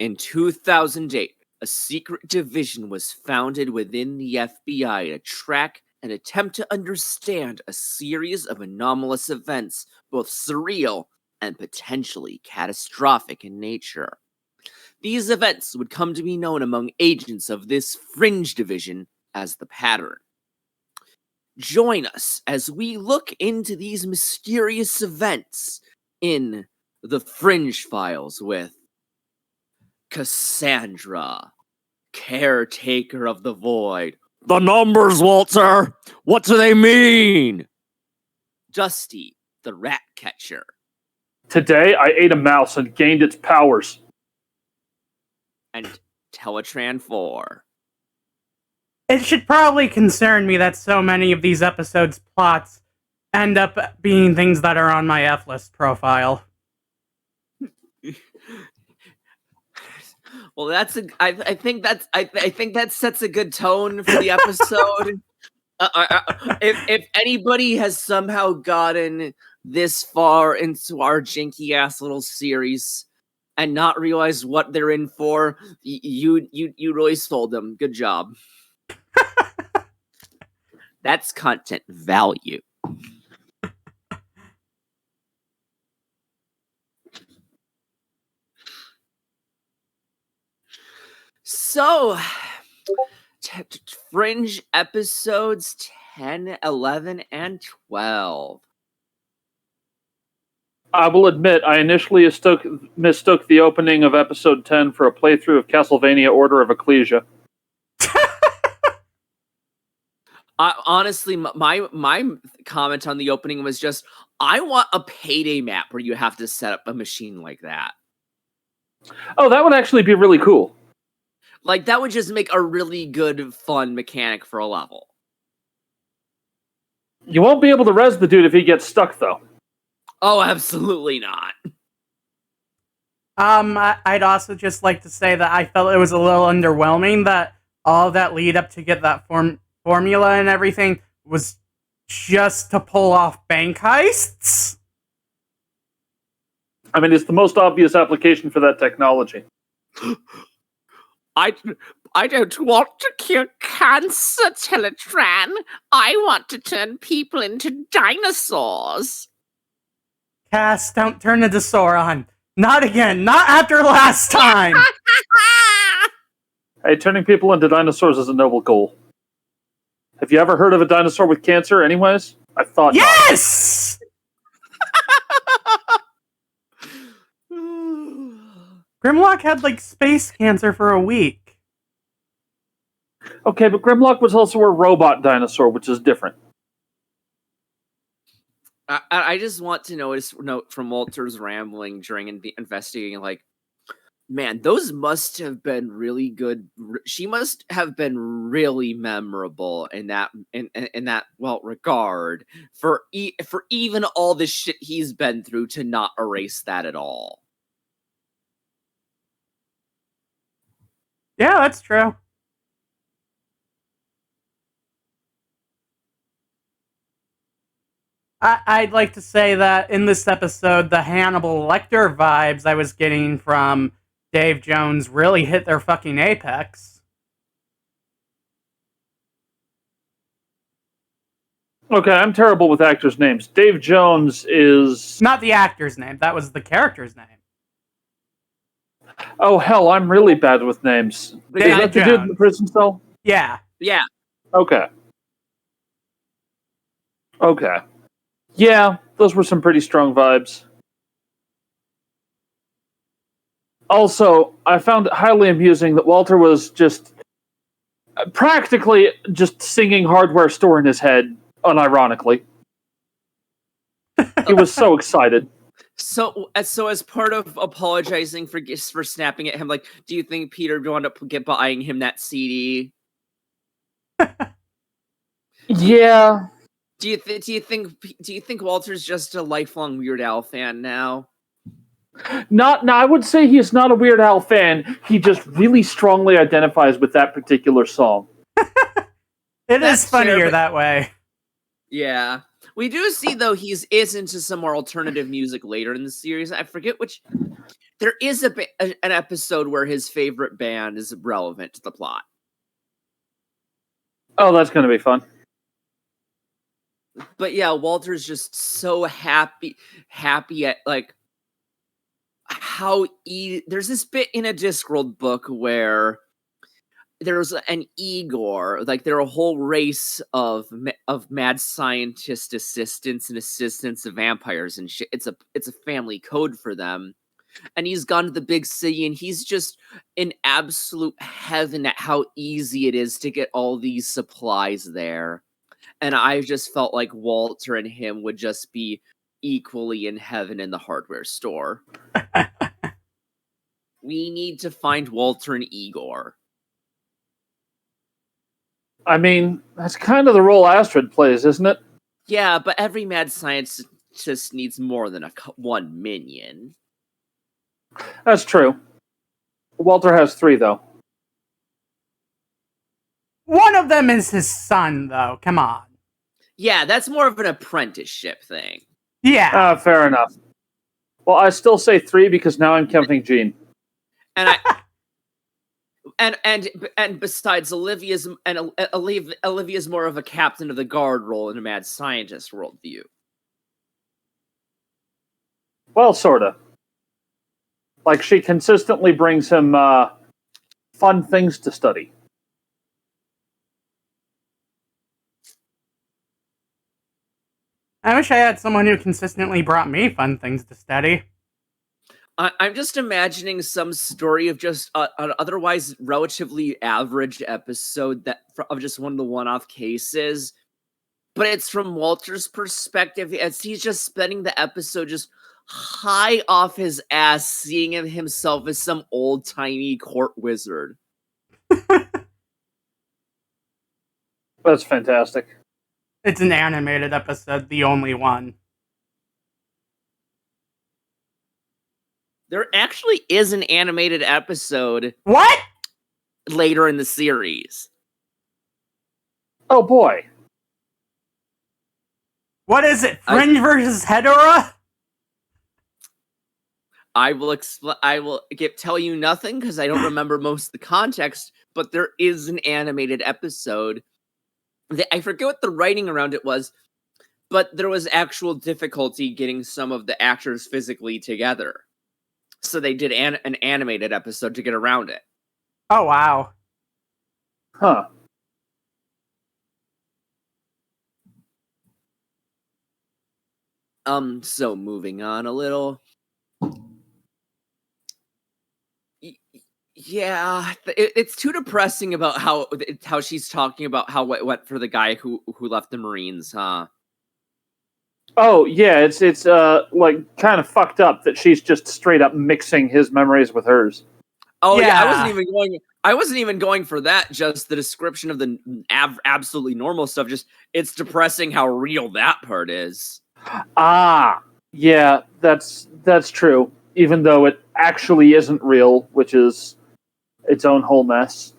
In 2008, a secret division was founded within the FBI to track and attempt to understand a series of anomalous events, both surreal and potentially catastrophic in nature. These events would come to be known among agents of this Fringe division as the Pattern. Join us as we look into these mysterious events in the Fringe Files with Cassandra, Caretaker of the Void. The numbers, Walter! What do they mean? Dusty, the Rat Catcher. Today, I ate a mouse and gained its powers. And Teletran 4. It should probably concern me that so many of these episodes' plots end up being things that are on my F-list profile. Well, I think that sets a good tone for the episode. If anybody has somehow gotten this far into our janky ass little series and not realized what they're in for, you really sold them. Good job. That's content value. So, Fringe episodes 10, 11, and 12. I will admit, I initially mistook the opening of episode 10 for a playthrough of Castlevania Order of Ecclesia. Honestly, my comment on the opening was just, I want a Payday map where you have to set up a machine like that. Oh, that would actually be really cool. Like, that would just make a really good, fun mechanic for a level. You won't be able to res the dude if he gets stuck, though. Oh, absolutely not. I'd also just like to say that I felt it was a little underwhelming that all that lead up to get that formula and everything was just to pull off bank heists. I mean, it's the most obvious application for that technology. I don't want to cure cancer, Teletran. I want to turn people into dinosaurs. Cass, don't turn into Sauron. Not again. Not after last time. Hey, turning people into dinosaurs is a noble goal. Have you ever heard of a dinosaur with cancer, anyways? I thought yes! Grimlock had, like, space cancer for a week. Okay, but Grimlock was also a robot dinosaur, which is different. I just want to note from Walter's rambling during investigating, like, man, those must have been really good. She must have been really memorable in that regard for even all the shit he's been through to not erase that at all. Yeah, that's true. I'd like to say that in this episode, the Hannibal Lecter vibes I was getting from Dave Jones really hit their fucking apex. Okay, I'm terrible with actors' names. Dave Jones is... Not the actor's name, that was the character's name. Oh, hell, I'm really bad with names. Dave Is that the dude in the prison cell? Yeah. Yeah. Okay. Yeah, those were some pretty strong vibes. Also, I found it highly amusing that Walter was just practically just singing Hardware Store in his head, unironically. He was so excited. So as part of apologizing for snapping at him, like, do you think Peter wound up buying him that CD? Yeah. Do you think Walter's just a lifelong Weird Al fan now? No, I would say he's not a Weird Al fan. He just really strongly identifies with that particular song. That's funnier that way. Yeah. We do see, though, is into some more alternative music later in the series. I forget which... There is an episode where his favorite band is relevant to the plot. Oh, that's going to be fun. But yeah, Walter's just so happy at like how there's this bit in a Discworld book where there's an Igor, like they're a whole race of mad scientist assistants and assistants of vampires and shit. It's a family code for them. And he's gone to the big city and he's just in absolute heaven at how easy it is to get all these supplies there. And I just felt like Walter and him would just be equally in heaven in the hardware store. We need to find Walter and Igor. I mean, that's kind of the role Astrid plays, isn't it? Yeah, but every mad scientist needs more than one minion. That's true. Walter has 3, though. One of them is his son, though. Come on. Yeah, that's more of an apprenticeship thing. Yeah. Fair enough. Well, I still say 3 because now I'm counting Jean. And and besides, Olivia's more of a captain of the guard role in a mad scientist worldview. Well, sorta. Like, she consistently brings him fun things to study. I wish I had someone who consistently brought me fun things to study. I'm just imagining some story of just an otherwise relatively average episode of just one of the one-off cases, but it's from Walter's perspective as he's just spending the episode just high off his ass, seeing himself as some old-timey court wizard. That's fantastic. It's an animated episode, the only one. There actually is an animated episode. What? Later in the series. Oh boy. What is it? Fringe versus Hedora? I will tell you nothing because I don't remember most of the context, but there is an animated episode. I forget what the writing around it was, but there was actual difficulty getting some of the actors physically together. So they did an animated episode to get around it. Oh, wow. Huh. So moving on a little. Yeah, it's too depressing about how she's talking about how it went for the guy who left the Marines, huh? Oh yeah, it's like kind of fucked up that she's just straight up mixing his memories with hers. Oh yeah, I wasn't even going for that. Just the description of the absolutely normal stuff. Just it's depressing how real that part is. Ah, yeah, that's true. Even though it actually isn't real, which is its own whole mess.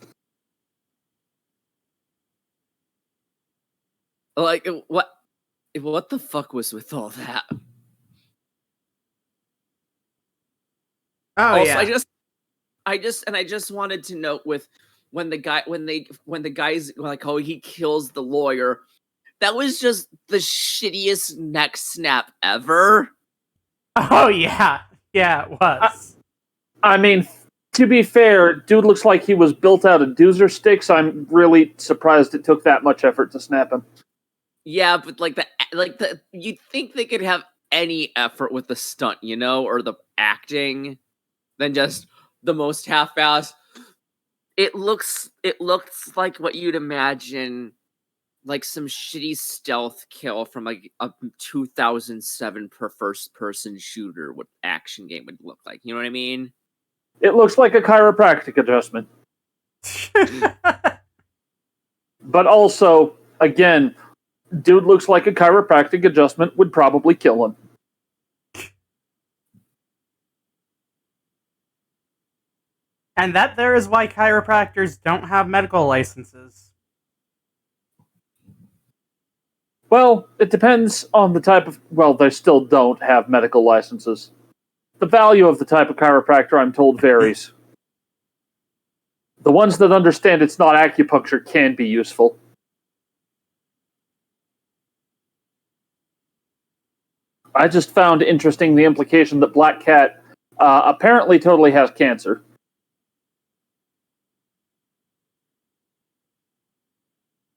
Like what the fuck was with all that? Oh also, yeah. I just wanted to note with when the guy's like, oh, he kills the lawyer. That was just the shittiest neck snap ever. Oh yeah. Yeah, it was. I mean, to be fair, dude looks like he was built out of doozer sticks. I'm really surprised it took that much effort to snap him. Yeah, but you'd think they could have any effort with the stunt, you know, or the acting, than just the most half-assed. It looks like what you'd imagine, like some shitty stealth kill from like a 2007 first-person shooter with action game would look like. You know what I mean? It looks like a chiropractic adjustment. But also, again, dude looks like a chiropractic adjustment would probably kill him. And that there is why chiropractors don't have medical licenses. Well, it depends on the type of... Well, they still don't have medical licenses. The value of the type of chiropractor, I'm told, varies. The ones that understand it's not acupuncture can be useful. I just found interesting the implication that Black Cat apparently totally has cancer.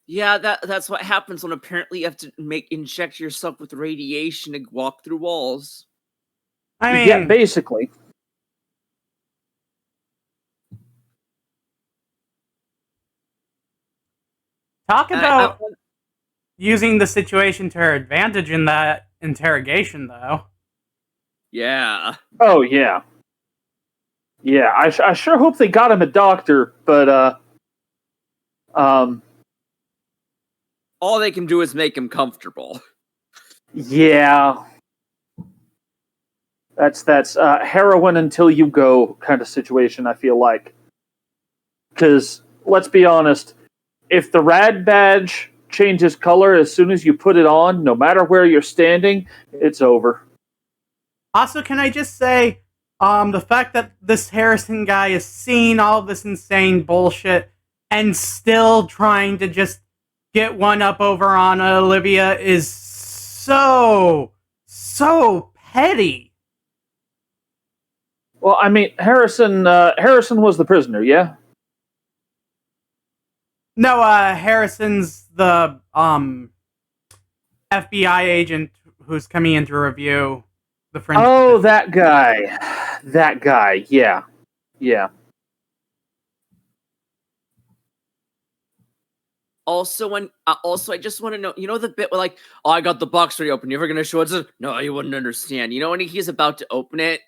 Yeah, that's what happens when apparently you have to inject yourself with radiation and walk through walls. I mean, Yeah, basically. talk about using the situation to her advantage in that interrogation, though. Yeah. Oh, yeah. Yeah, I sure hope they got him a doctor, but, all they can do is make him comfortable. yeah. That's heroin until you go kind of situation, I feel like. Because, let's be honest, if the rad badge changes color as soon as you put it on, no matter where you're standing, it's over. Also, can I just say, the fact that this Harrison guy is seeing all this insane bullshit and still trying to just get one up over on Olivia is so petty. Well, I mean, Harrison was the prisoner, yeah? No, Harrison's the FBI agent who's coming in to review the Fringe. Oh, that guy. That guy, yeah. Yeah. Also, I just want to know, you know the bit where like, oh, I got the box already open. You ever gonna show it? No, you wouldn't understand. You know when he's about to open it?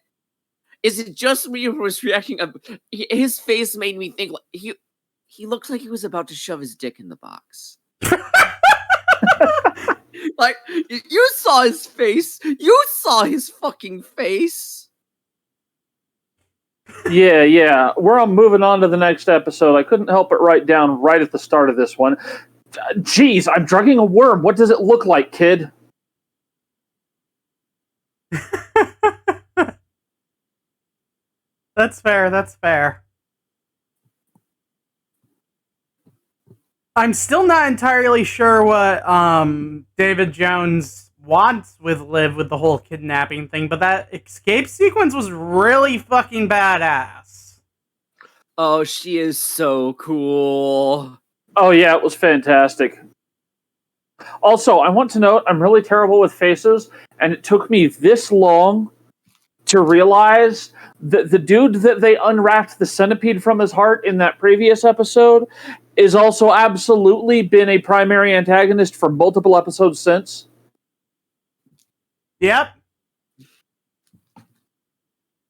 Is it just me who was reacting? His face made me think like, he looked like he was about to shove his dick in the box. Like, you saw his face. You saw his fucking face. Yeah. We're moving on to the next episode. I couldn't help but write down right at the start of this one. Jeez, I'm drugging a worm. What does it look like, kid? That's fair. I'm still not entirely sure what David Jones wants with Liv with the whole kidnapping thing, but that escape sequence was really fucking badass. Oh, she is so cool. Oh, yeah, it was fantastic. Also, I want to note, I'm really terrible with faces, and it took me this long to realize that the dude that they unwrapped the centipede from his heart in that previous episode is also absolutely been a primary antagonist for multiple episodes since. Yep.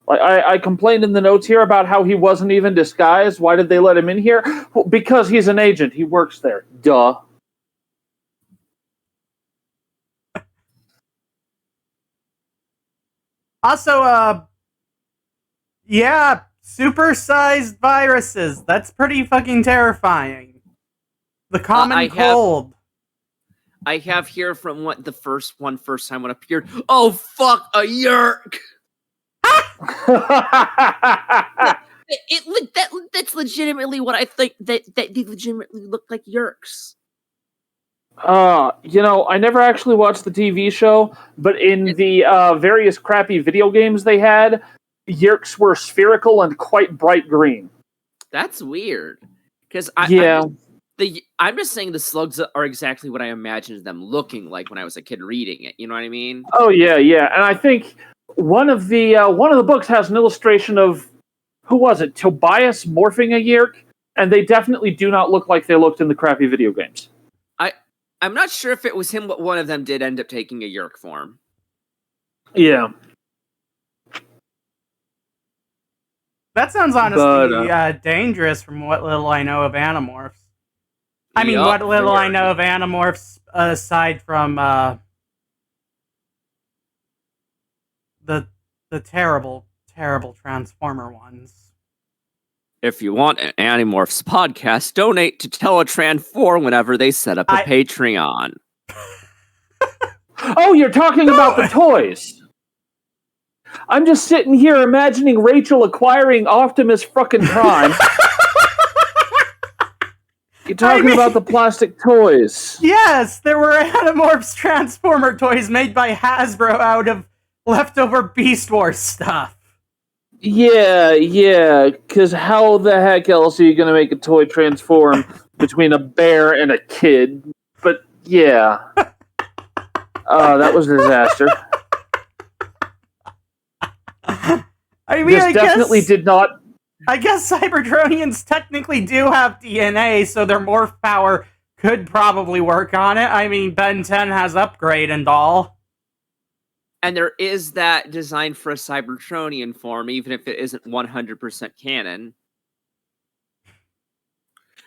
Like I complained in the notes here about how he wasn't even disguised. Why did they let him in here? Well, because he's an agent. He works there. Duh. Also, yeah, super-sized viruses. That's pretty fucking terrifying. The common cold. I have here from what the first time when it appeared. Oh fuck, a yerk! That's legitimately what I think. That they legitimately look like yerks. I never actually watched the TV show, but in the various crappy video games they had, yerks were spherical and quite bright green. That's weird. Because I'm just saying the slugs are exactly what I imagined them looking like when I was a kid reading it. You know what I mean? Oh yeah, and I think one of the books has an illustration of who was it? Tobias morphing a yerk, and they definitely do not look like they looked in the crappy video games. I'm not sure if it was him, but one of them did end up taking a yerk form. Yeah. That sounds honestly dangerous from what little I know of Animorphs. I mean, what little I know of Animorphs aside from the terrible Transformer ones. If you want an Animorphs podcast, donate to Teletran4 whenever they set up a Patreon. Oh, you're talking about the toys. I'm just sitting here imagining Rachel acquiring Optimus fucking Prime. You're talking about the plastic toys. Yes, there were Animorphs Transformer toys made by Hasbro out of leftover Beast Wars stuff. Yeah, because how the heck else are you going to make a toy transform between a bear and a kid? But yeah. That was a disaster. I mean, this definitely did not... I guess Cybertronians technically do have DNA, so their morph power could probably work on it. I mean, Ben 10 has upgrade and all. And there is that design for a Cybertronian form, even if it isn't 100% canon.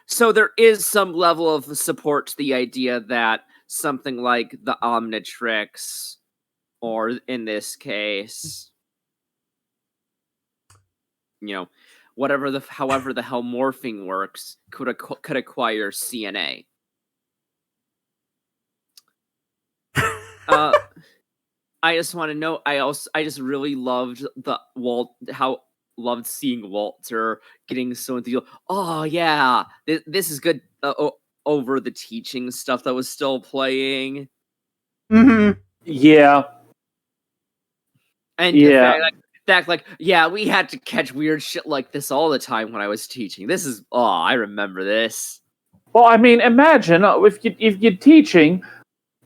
So there is some level of support to the idea that something like the Omnitrix, or in this case, however the hell morphing works, could acquire CNA. I just want to know. I just really loved loved seeing Walter getting so into. Oh yeah, this is good. Over the teaching stuff that was still playing. Mm-hmm. Yeah. And the fact, like, yeah, we had to catch weird shit like this all the time when I was teaching. I remember this. Well, I mean, imagine if you're teaching,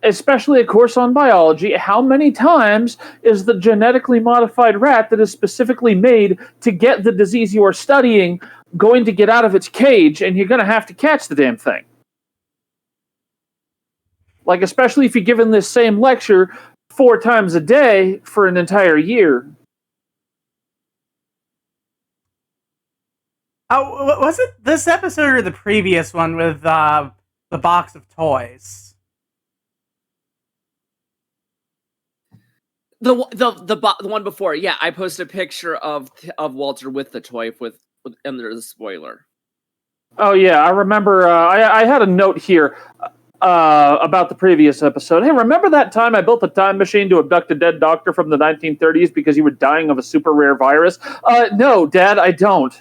especially a course on biology, how many times is the genetically modified rat that is specifically made to get the disease you are studying going to get out of its cage, and you're going to have to catch the damn thing? Like, especially if you're given this same lecture 4 times a day for an entire year. Oh, was it this episode or the previous one with the box of toys? The one before, yeah, I posted a picture of Walter with the toy with under the spoiler. Oh yeah, I remember. I had a note here about the previous episode. Hey, remember that time I built a time machine to abduct a dead doctor from the 1930s because you were dying of a super rare virus? No, Dad, I don't.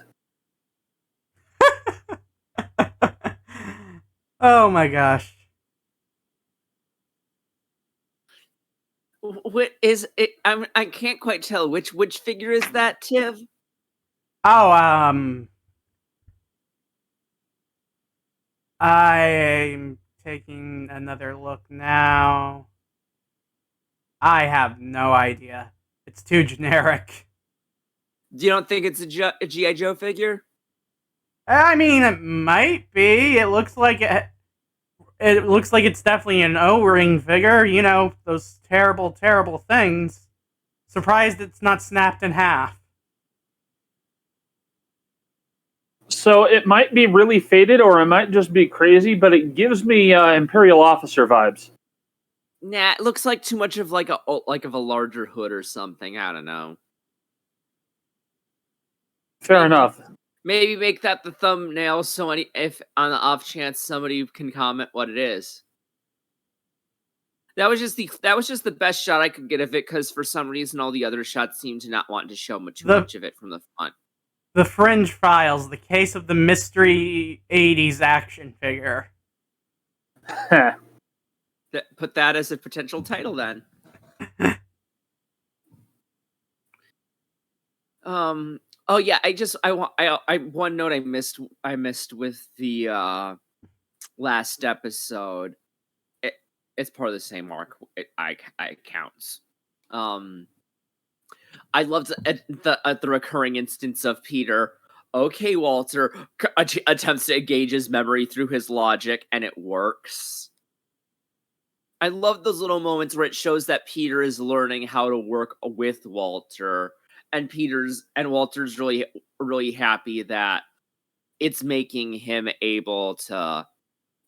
Oh my gosh. What is it? I can't quite tell which figure is that, Tiv? Oh, I'm taking another look now. I have no idea. It's too generic. You don't think it's a G.I. Joe figure? I mean, it might be. It looks like it's definitely an O-ring figure. You know, those terrible, terrible things. Surprised it's not snapped in half. So it might be really faded, or it might just be crazy, but it gives me Imperial Officer vibes. Nah, it looks like too much of like a larger hood or something. I don't know. Fair enough. Maybe make that the thumbnail so if on the off chance somebody can comment what it is. That was just the best shot I could get of it, because for some reason all the other shots seem to not want to show much of it from the front. The Fringe Files, the case of the mystery 80s action figure. Put that as a potential title then. Oh yeah, one note I missed with the last episode. It's part of the same arc. It counts. I loved the recurring instance of Peter. Okay, Walter attempts to engage his memory through his logic, and it works. I love those little moments where it shows that Peter is learning how to work with Walter, and Walter's really, really happy that it's making him able to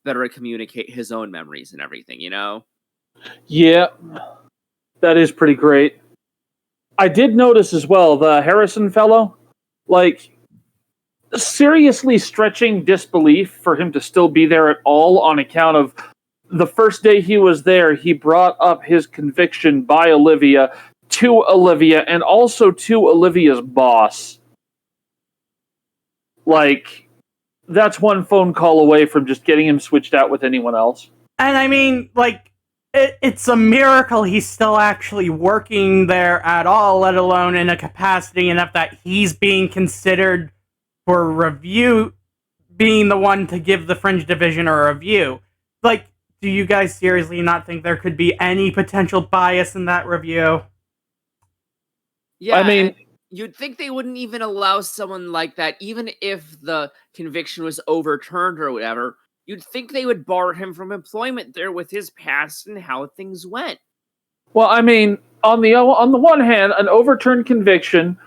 better communicate his own memories and everything, you know? Yeah, that is pretty great. I did notice as well, the Harrison fellow, like, seriously stretching disbelief for him to still be there at all on account of the first day he was there, he brought up his conviction by Olivia to Olivia and also to Olivia's boss. Like, that's one phone call away from just getting him switched out with anyone else. And I mean, like, it's a miracle he's still actually working there at all, let alone in a capacity enough that he's being considered for review, being the one to give the Fringe division a review. Like, do you guys seriously not think there could be any potential bias in that review? Yeah, I mean, you'd think they wouldn't even allow someone like that, even if the conviction was overturned or whatever. You'd think they would bar him from employment there with his past and how things went. well, I mean, on the one hand, an overturned conviction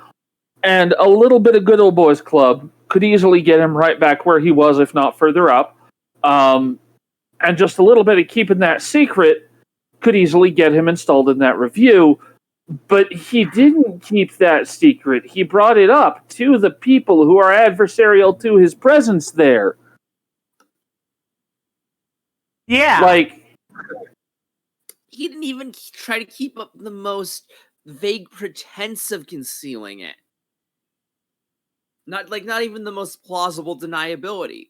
and a little bit of good old boys club could easily get him right back where he was, if not further up. And just a little bit of keeping that secret could easily get him installed in that review. But he didn't keep that secret. He brought it up to the people who are adversarial to his presence there. Yeah. Like, He didn't even try to keep up the most vague pretense of concealing it. Not even the most plausible deniability.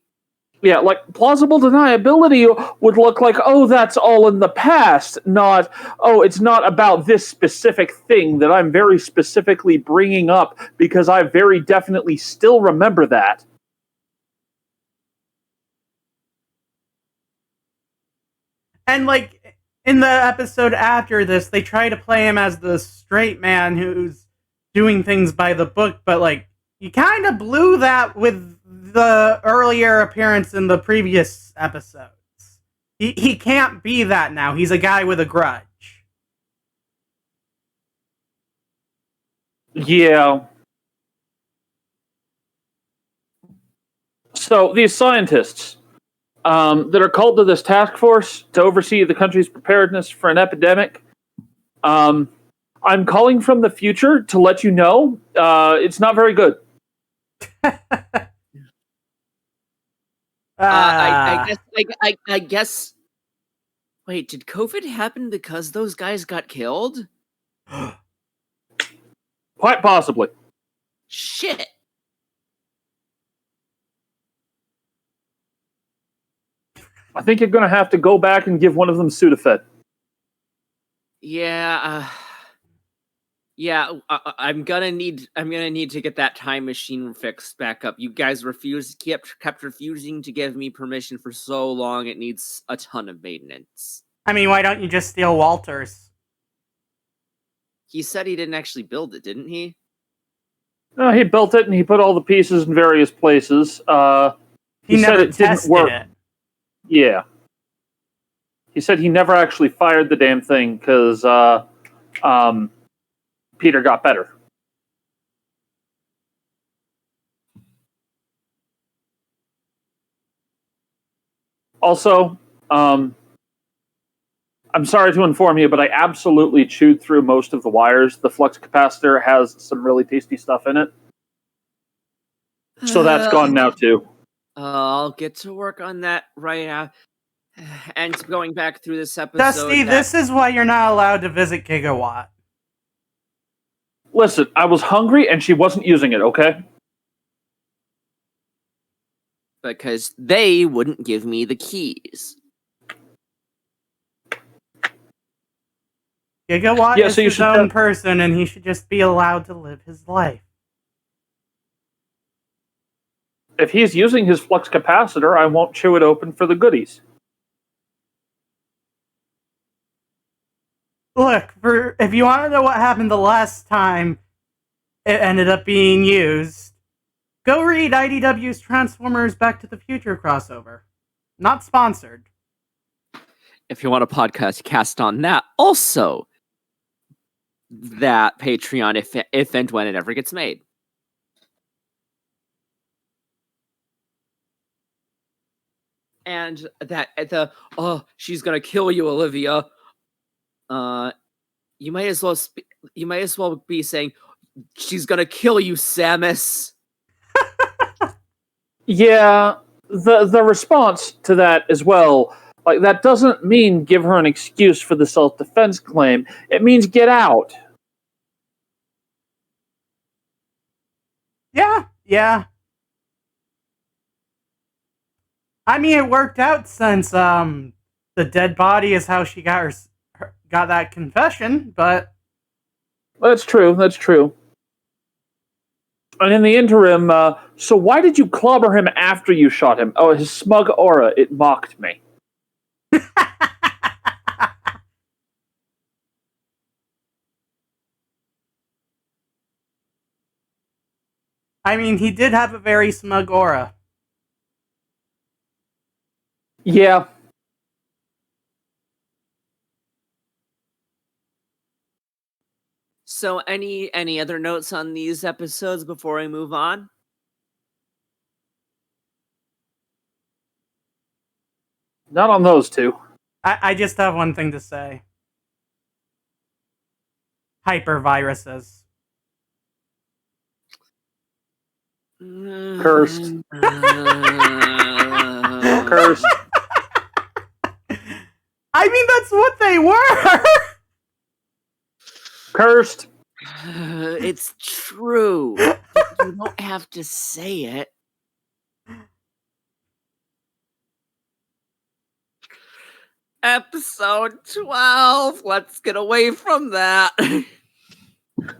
yeah, like plausible deniability would look like, oh, that's all in the past, not, oh, it's not about this specific thing that I'm very specifically bringing up because I very definitely still remember that. And, like, in the episode after this, they try to play him as the straight man who's doing things by the book, but, like, you kind of blew that with the earlier appearance in the previous episodes. He can't be that now. He's a guy with a grudge. Yeah. So these scientists that are called to this task force to oversee the country's preparedness for an epidemic, I'm calling from the future to let you know it's not very good. I guess. Wait, did COVID happen because those guys got killed? Quite possibly. Shit. I think you're going to have to go back and give one of them Sudafed. Yeah. I'm gonna need to get that time machine fixed back up. You guys kept refusing to give me permission for so long. It needs a ton of maintenance. I mean, why don't you just steal Walter's? He said he didn't actually build it, didn't he? No, he built it and he put all the pieces in various places. He said never it didn't tested work. it. Yeah. He said he never actually fired the damn thing because Peter got better. Also, I'm sorry to inform you, but I absolutely chewed through most of the wires. The flux capacitor has some really tasty stuff in it. So that's gone now, too. I'll get to work on that right now. And going back through this episode... Dusty, this is why you're not allowed to visit Gigawatt. Listen, I was hungry and she wasn't using it, okay? Because they wouldn't give me the keys. Gigawatt is his own person, and he should just be allowed to live his life. If he's using his flux capacitor, I won't chew it open for the goodies. Look, if you want to know what happened the last time it ended up being used, go read IDW's Transformers Back to the Future crossover. Not sponsored. If you want a podcast cast on that, also that Patreon if and when it ever gets made. And that she's gonna kill you, Olivia. You might as well be saying she's gonna kill you, Samus. Yeah, the response to that as well, like, that doesn't mean give her an excuse for the self-defense claim. It means get out. Yeah. I mean, it worked out since the dead body is how she got that confession. But That's true. That's true. And in the interim, so why did you clobber him after you shot him? Oh, his smug aura, it mocked me. I mean, he did have a very smug aura. Yeah. So any other notes on these episodes before I move on? Not on those two. I just have one thing to say. Hyperviruses. Cursed. Cursed. I mean, that's what they were! Cursed. It's true. But you don't have to say it. Episode 12. Let's get away from that.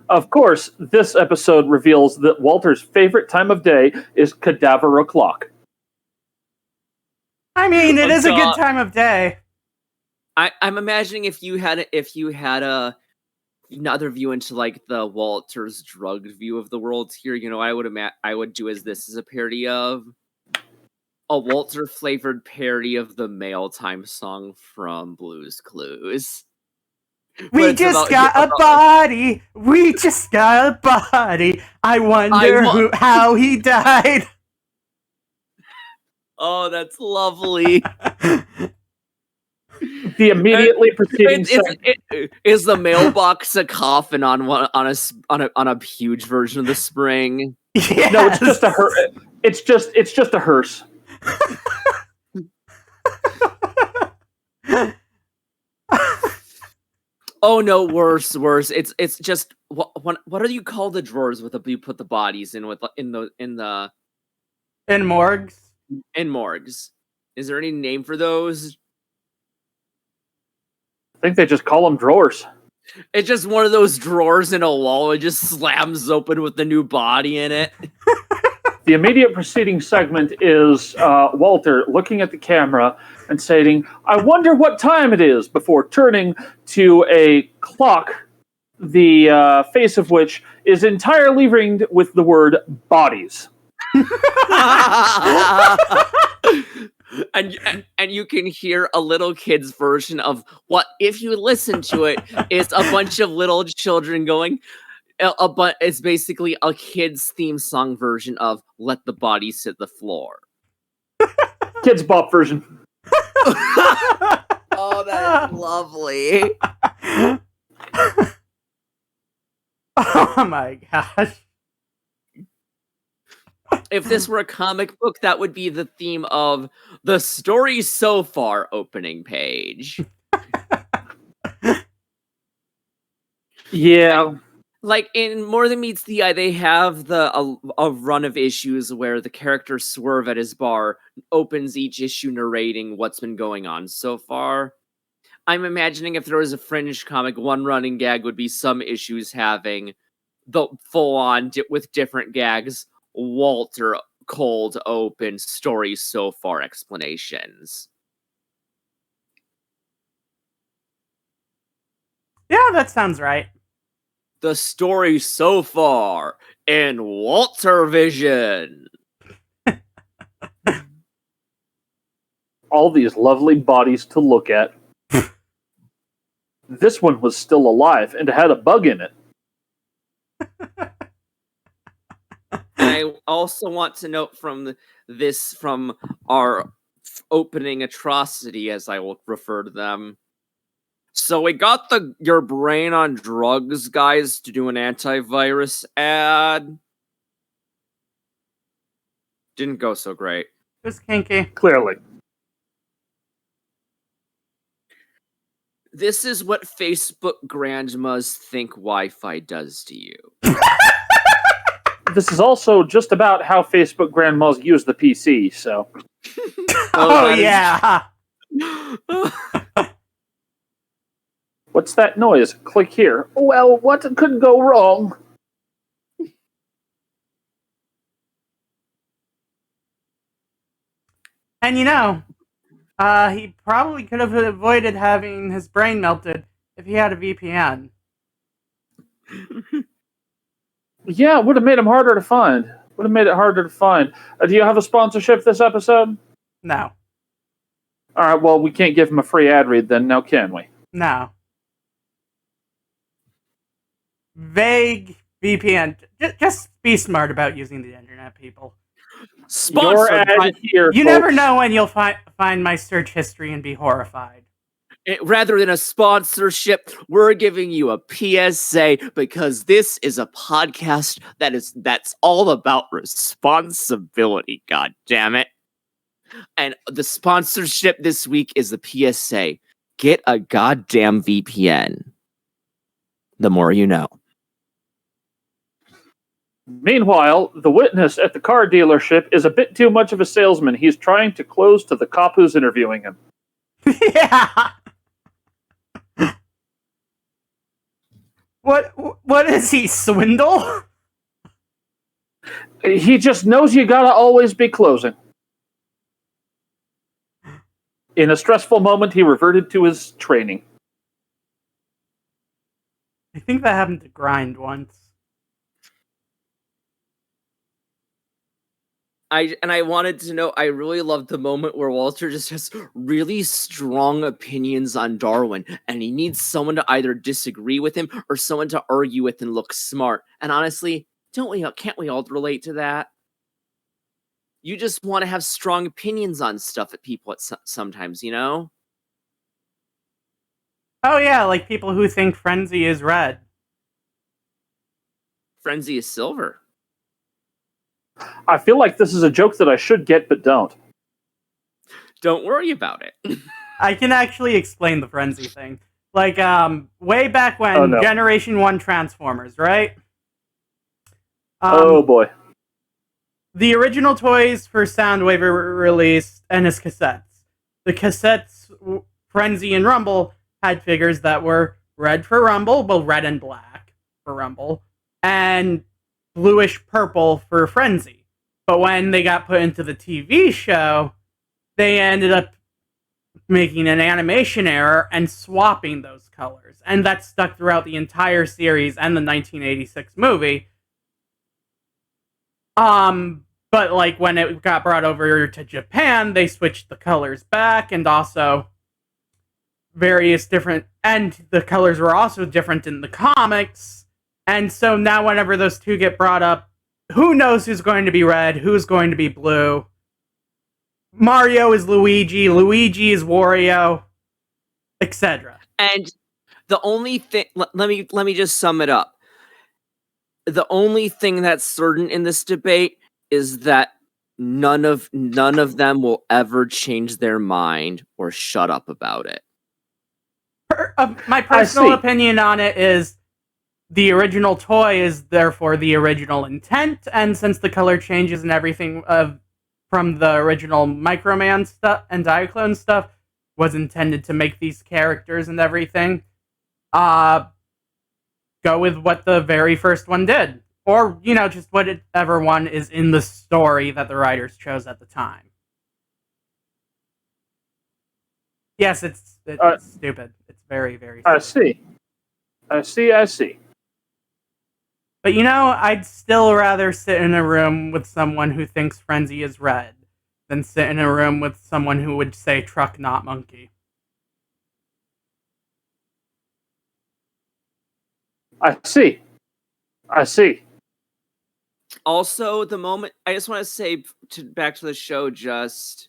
Of course, this episode reveals that Walter's favorite time of day is Cadaver o'clock. I mean, it is a good time of day. I'm imagining if you had another view into like the Walter's drugged view of the world here, I would do this as a parody of a Walter flavored parody of the Mail Time song from Blue's Clues. We just got a body. We just got a body. I wonder how he died. Oh, that's lovely. The immediately preceding is the mailbox a coffin on a huge version of the spring? Yes. No, it's just a hearse. It's just a hearse. Oh no, worse. It's just what do you call the drawers you put the bodies in in morgues? In morgues. Is there any name for those? I think they just call them drawers. It's just one of those drawers in a wall. It just slams open with the new body in it. The immediate preceding segment is Walter looking at the camera and saying, "I wonder what time it is," before turning to a clock, the face of which is entirely ringed with the word bodies. And you can hear a little kid's version of what, if you listen to it, is a bunch of little children going. But it's basically a kid's theme song version of "Let the Bodies Hit the Floor." Kids Bop version. Oh, that is lovely. Oh my gosh. If this were a comic book, that would be the theme of the story so far opening page. Yeah. Like in More Than Meets the Eye, they have a run of issues where the character Swerve at his bar opens each issue narrating what's been going on so far. I'm imagining if there was a Fringe comic, one running gag would be some issues having the full-on, with different gags, Walter cold open story so far explanations. Yeah, that sounds right. The story so far in Walter Vision. All these lovely bodies to look at. This one was still alive and had a bug in it. I also want to note from our opening atrocity, as I will refer to them. So we got your brain on drugs guys to do an antivirus ad. Didn't go so great. It was kinky. Clearly. This is what Facebook grandmas think Wi-Fi does to you. this is also just about how Facebook grandmas use the PC, so... Oh, yeah! What's that noise? Click here. Well, what could go wrong? And he probably could have avoided having his brain melted if he had a VPN. Yeah, it would have made him harder to find. Would have made it harder to find. Do you have a sponsorship this episode? No. All right, well, we can't give him a free ad read then, now can we? No. Vague VPN. Just be smart about using the internet, people. Sponsored by... here, You never know when you'll find my search history and be horrified. Rather than a sponsorship, we're giving you a PSA because this is a podcast that's all about responsibility, god damn it. And the sponsorship this week is the PSA. Get a goddamn VPN. The more you know. Meanwhile, the witness at the car dealership is a bit too much of a salesman. He's trying to close to the cop who's interviewing him. Yeah. What is he, swindle? He just knows you gotta always be closing. In a stressful moment, he reverted to his training. I think that happened to Grind once. I wanted to know, I really loved the moment where Walter just has really strong opinions on Darwin, and he needs someone to either disagree with him or someone to argue with and look smart. And honestly, can't we all relate to that? You just want to have strong opinions on stuff at people sometimes, you know? Oh yeah, like people who think Frenzy is red. Frenzy is silver. I feel like this is a joke that I should get, but don't. Don't worry about it. I can actually explain the Frenzy thing. Like, way back when, Generation 1 Transformers, right? Oh boy. The original toys for Soundwave were released, and his cassettes. The cassettes, Frenzy and Rumble, had figures that were red for Rumble, well, red and black for Rumble, and bluish purple for Frenzy. But when they got put into the TV show, they ended up making an animation error and swapping those colors. And that stuck throughout the entire series and the 1986 movie. But like when it got brought over to Japan, they switched the colors back, and also various different, and the colors were also different in the comics. And so now whenever those two get brought up, who knows who's going to be red, who's going to be blue. Mario is Luigi is Wario, etc. And the only thing, let me just sum it up. The only thing that's certain in this debate is that none of them will ever change their mind or shut up about it. My personal opinion on it is the original toy is therefore the original intent, and since the color changes and everything from the original Microman stuff and Diaclone stuff was intended to make these characters and everything, go with what the very first one did. Or, just whatever one is in the story that the writers chose at the time. Yes, it's stupid. It's very, very stupid. I see. But I'd still rather sit in a room with someone who thinks Frenzy is red than sit in a room with someone who would say truck, not monkey. I see. Also, the moment I just want to say back to the show, just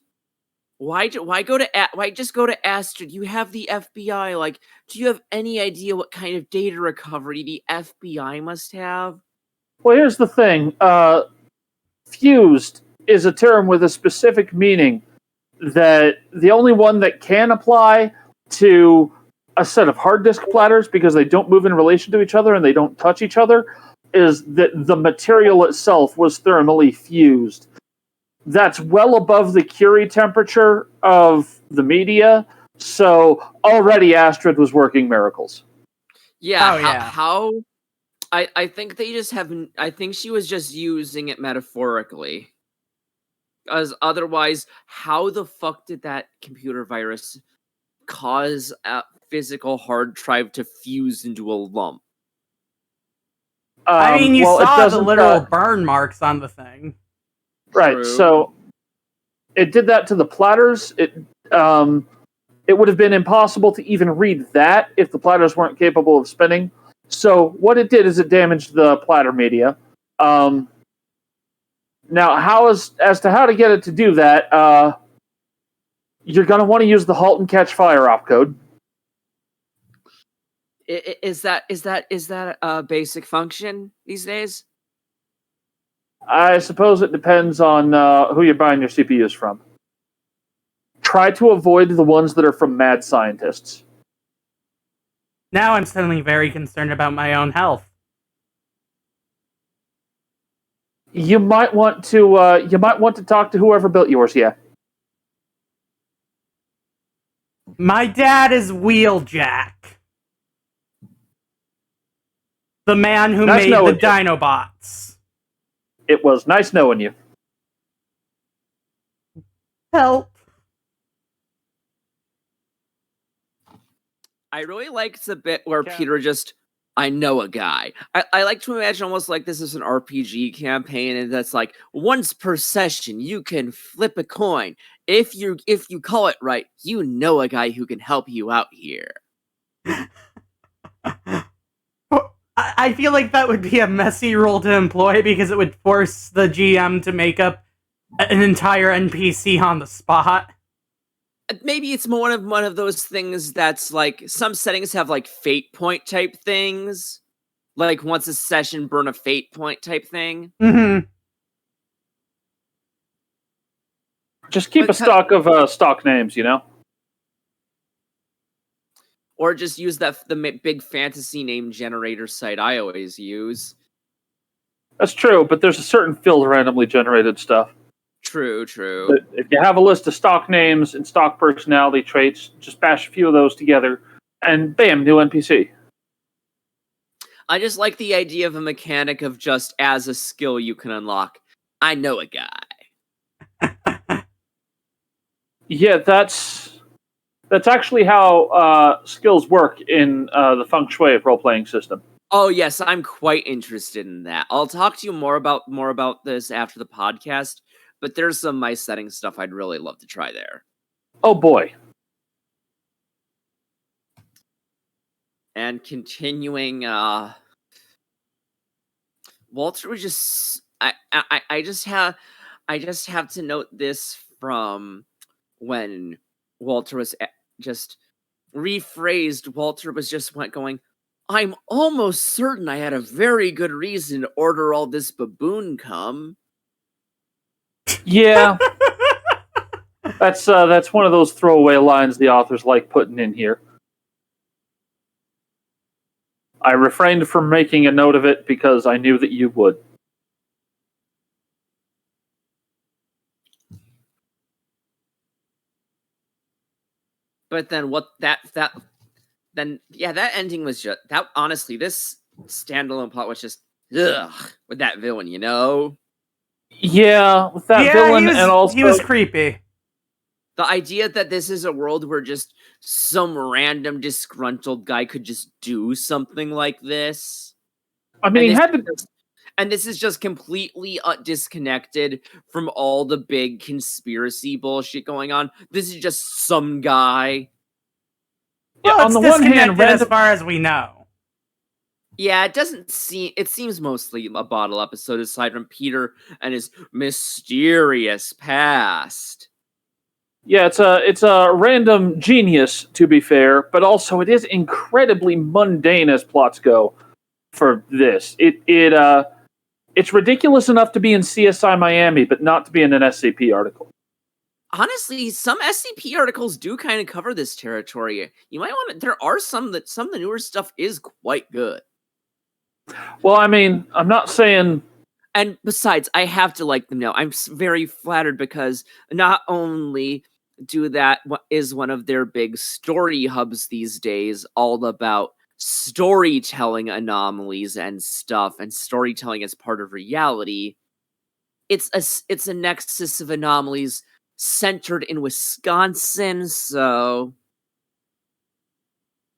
why just go to Astrid? You have the FBI. Like, do you have any idea what kind of data recovery the FBI must have? Well, here's the thing. Fused is a term with a specific meaning that the only one that can apply to a set of hard disk platters because they don't move in relation to each other and they don't touch each other is that the material itself was thermally fused. That's well above the Curie temperature of the media, so already Astrid was working miracles. Yeah, Oh, yeah. how I think they just haven't. I think she was just using it metaphorically. Because otherwise, how the fuck did that computer virus cause a physical hard drive to fuse into a lump? I mean, you Well, it saw the doesn't. literal burn marks on the thing. Right, True. so it did that to the platters. It would have been impossible to even read that if the platters weren't capable of spinning. So what it did is it damaged the platter media. Now, as to how to get it to do that, you're going to want to use the halt and catch fire opcode. Is that a basic function these days? I suppose it depends on who you're buying your CPUs from. Try to avoid the ones that are from mad scientists. Now I'm suddenly very concerned about my own health. You might want to talk to whoever built yours. Yeah. My dad is Wheeljack. The man who Nice made the knowing you. Dinobots. It was nice knowing you. Help. I really liked the bit where Peter just, I know a guy. I like to imagine almost like this is an RPG campaign, and that's like once per session you can flip a coin. If you call it right, you know a guy who can help you out here. I feel like that would be a messy role to employ because it would force the GM to make up an entire NPC on the spot. Maybe it's more one of those things that's like some settings have like fate point type things, like once a session burn a fate point type thing. Mm-hmm. Just keep a stock of stock names, you know? Or just use the big fantasy name generator site I always use. That's true, but there's a certain field randomly generated stuff. True. But if you have a list of stock names and stock personality traits, just bash a few of those together, and bam, new NPC. I just like the idea of a mechanic of just as a skill you can unlock. I know a guy. Yeah, that's actually how skills work in the feng shui role-playing system. Oh yes, I'm quite interested in that. I'll talk to you more about this after the podcast, but there's some my setting stuff I'd really love to try there. Oh boy. And continuing, Walter was just I just have to note this from when Walter was just rephrased. Walter was just going, I'm almost certain I had a very good reason to order all this baboon cum. Yeah. That's one of those throwaway lines the authors like putting in here. I refrained from making a note of it because I knew that you would. But then that ending was just that. Honestly, this standalone plot was just ugh with that villain, you know. Yeah, with that villain, and also he was creepy. The idea that this is a world where just some random disgruntled guy could just do something like this. I mean, he had to. And this is just completely disconnected from all the big conspiracy bullshit going on. This is just some guy. Well, Yeah, it's on the one hand, as far as we know. Yeah, it seems mostly a bottle episode aside from Peter and his mysterious past. Yeah, it's a random genius, to be fair, but also it is incredibly mundane as plots go for this. It's ridiculous enough to be in CSI Miami, but not to be in an SCP article. Honestly, some SCP articles do kind of cover this territory. You might want to. There are some of the newer stuff is quite good. Well, I mean, I'm not saying. And besides, I have to like them now. I'm very flattered because not only is one of their big story hubs these days, all about storytelling anomalies and stuff, and storytelling as part of reality. It's a nexus of anomalies centered in Wisconsin, so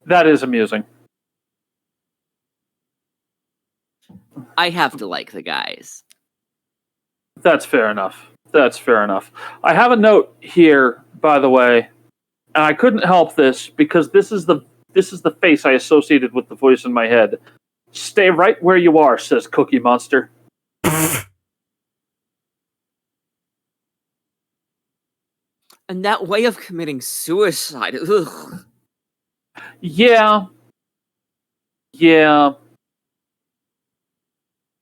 That is amusing. I have to like the guys. That's fair enough. That's fair enough. I have a note here, by the way, and I couldn't help this because this is the face I associated with the voice in my head. Stay right where you are, says Cookie Monster. And that way of committing suicide, ugh. Yeah.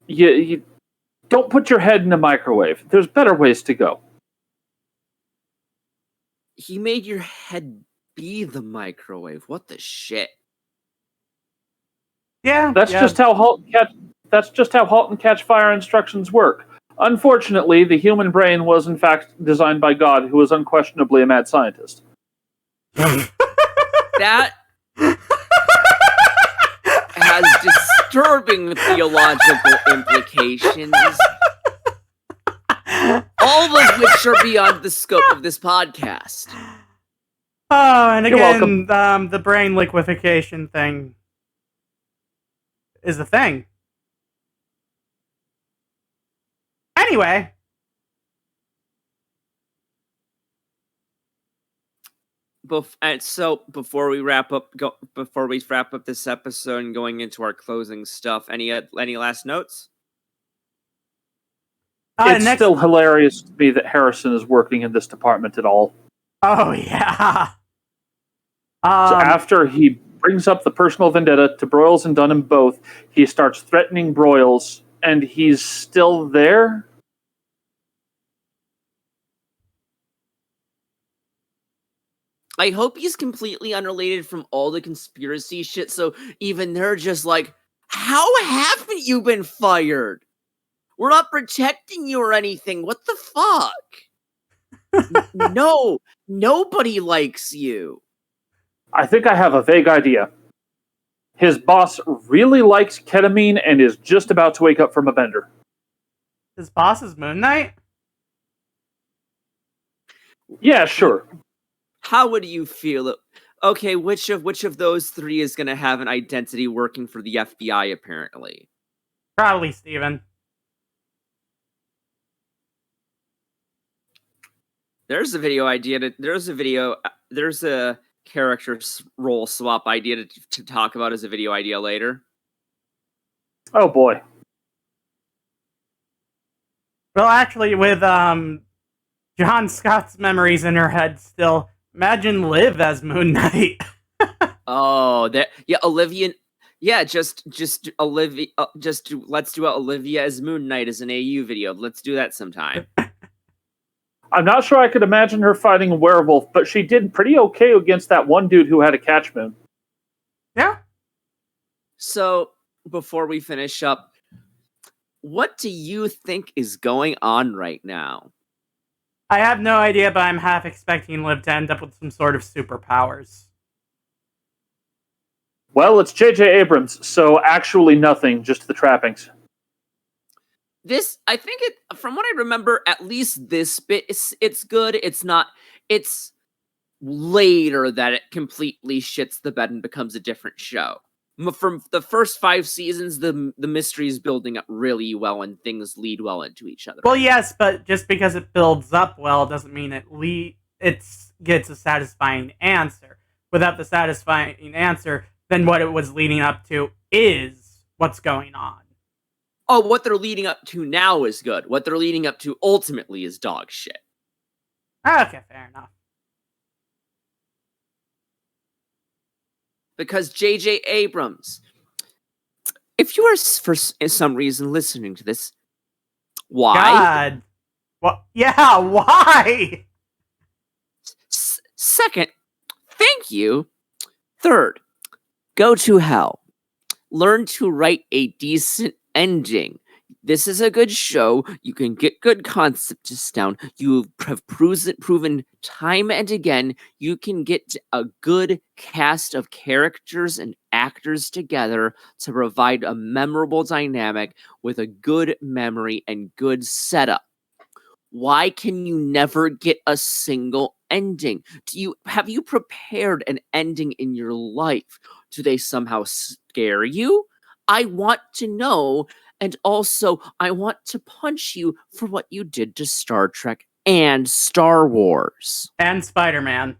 You don't put your head in a microwave. There's better ways to go. He made your head be the microwave. What the shit? Yeah, That's just how halt and catch fire instructions work. Unfortunately, the human brain was in fact designed by God, who is unquestionably a mad scientist. That has disturbing theological implications, all of which are beyond the scope of this podcast. Oh, and You're again, the brain liquefaction thing is a thing. Anyway. So before we wrap up this episode and going into our closing stuff, any last notes? It's still hilarious to me that Harrison is working in this department at all. Oh yeah. So after he brings up the personal vendetta to Broyles and Dunham both, he starts threatening Broyles, and he's still there. I hope he's completely unrelated from all the conspiracy shit, so even they're just like, how haven't you been fired? We're not protecting you or anything. What the fuck? No, nobody likes you. I think I have a vague idea. His boss really likes ketamine and is just about to wake up from a bender. His boss is Moon Knight? Yeah, sure. How would you feel? Okay, which of those three is going to have an identity working for the FBI, apparently? Probably Steven. There's a character role swap idea to talk about as a video idea later. Oh boy. Well, actually, with John Scott's memories in her head still, imagine Liv as Moon Knight. Oh, Olivia. Yeah, just Olivia. Let's do Olivia as Moon Knight as an AU video. Let's do that sometime. I'm not sure I could imagine her fighting a werewolf, but she did pretty okay against that one dude who had a catch moon. Yeah. So, before we finish up, what do you think is going on right now? I have no idea, but I'm half expecting Liv to end up with some sort of superpowers. Well, it's J.J. Abrams, so actually nothing, just the trappings. I think from what I remember, at least this bit, it's good. It's later that it completely shits the bed and becomes a different show. From the first 5 seasons, the mystery is building up really well and things lead well into each other. Well, yes, but just because it builds up well doesn't mean it gets a satisfying answer. Without the satisfying answer, then what it was leading up to is what's going on. Oh, what they're leading up to now is good. What they're leading up to ultimately is dog shit. Okay, fair enough. Because J.J. Abrams, if you are for some reason listening to this, why? God. Well, yeah, why? Second, thank you. Third, go to hell. Learn to write a decent ending. This is a good show. You can get good concepts down. You have proven time and again you can get a good cast of characters and actors together to provide a memorable dynamic with a good memory and good setup. Why can you never get a single ending? Have you prepared an ending in your life? Do they somehow scare you? I want to know, and also I want to punch you for what you did to Star Trek and Star Wars. And Spider-Man.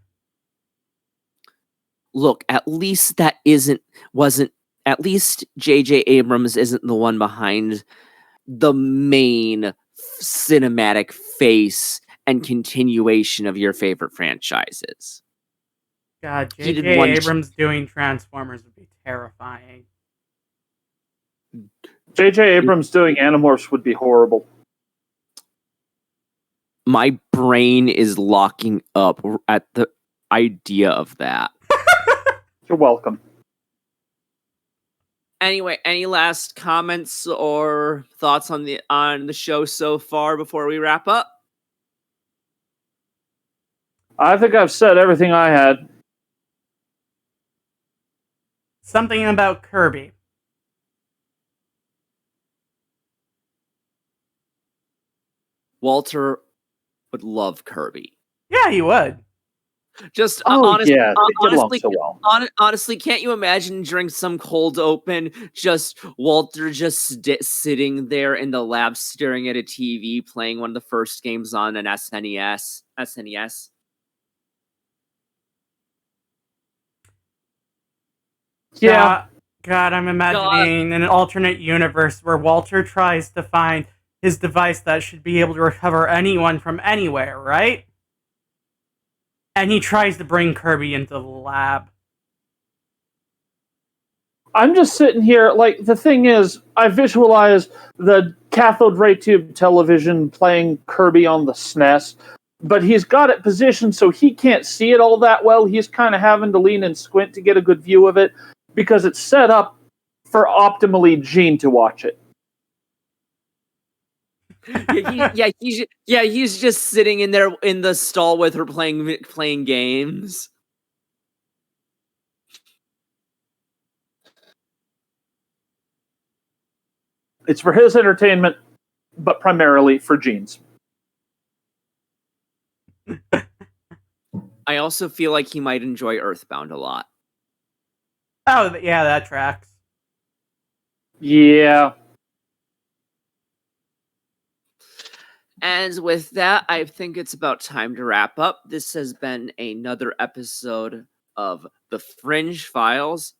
Look, at least at least J.J. Abrams isn't the one behind the main cinematic face and continuation of your favorite franchises. God, He did J.J. one Abrams doing Transformers would be terrifying. J.J. Abrams doing Animorphs would be horrible. My brain is locking up at the idea of that. You're welcome. Anyway, any last comments or thoughts on the show so far before we wrap up? I think I've said everything I had. Something about Kirby. Walter would love Kirby. Yeah, he would. Just Honestly, can't you imagine during some cold open, just Walter just sitting there in the lab staring at a TV playing one of the first games on an SNES? Yeah. God, I'm imagining an alternate universe where Walter tries to find his device that should be able to recover anyone from anywhere, right? And he tries to bring Kirby into the lab. I'm just sitting here, like, the thing is, I visualize the cathode ray tube television playing Kirby on the SNES, but he's got it positioned so he can't see it all that well. He's kind of having to lean and squint to get a good view of it, because it's set up for optimally Gene to watch it. He's just sitting in there in the stall with her playing games. It's for his entertainment, but primarily for Gene's. I also feel like he might enjoy Earthbound a lot. Oh, yeah, that tracks. Yeah. And with that, I think it's about time to wrap up. This has been another episode of the Fringe Files.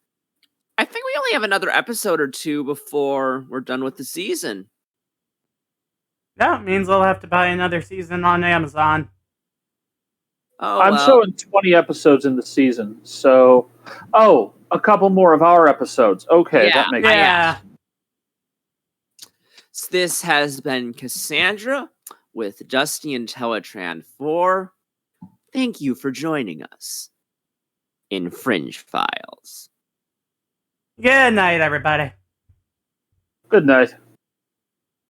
I think we only have another episode or two before we're done with the season. That means I'll have to buy another season on Amazon. Oh, I'm showing 20 episodes in the season, so... Oh, a couple more of our episodes. Okay, that makes sense. So this has been Cassandra with Dusty and Teletran 4. Thank you for joining us in Fringe Files. Good night, everybody. Good night.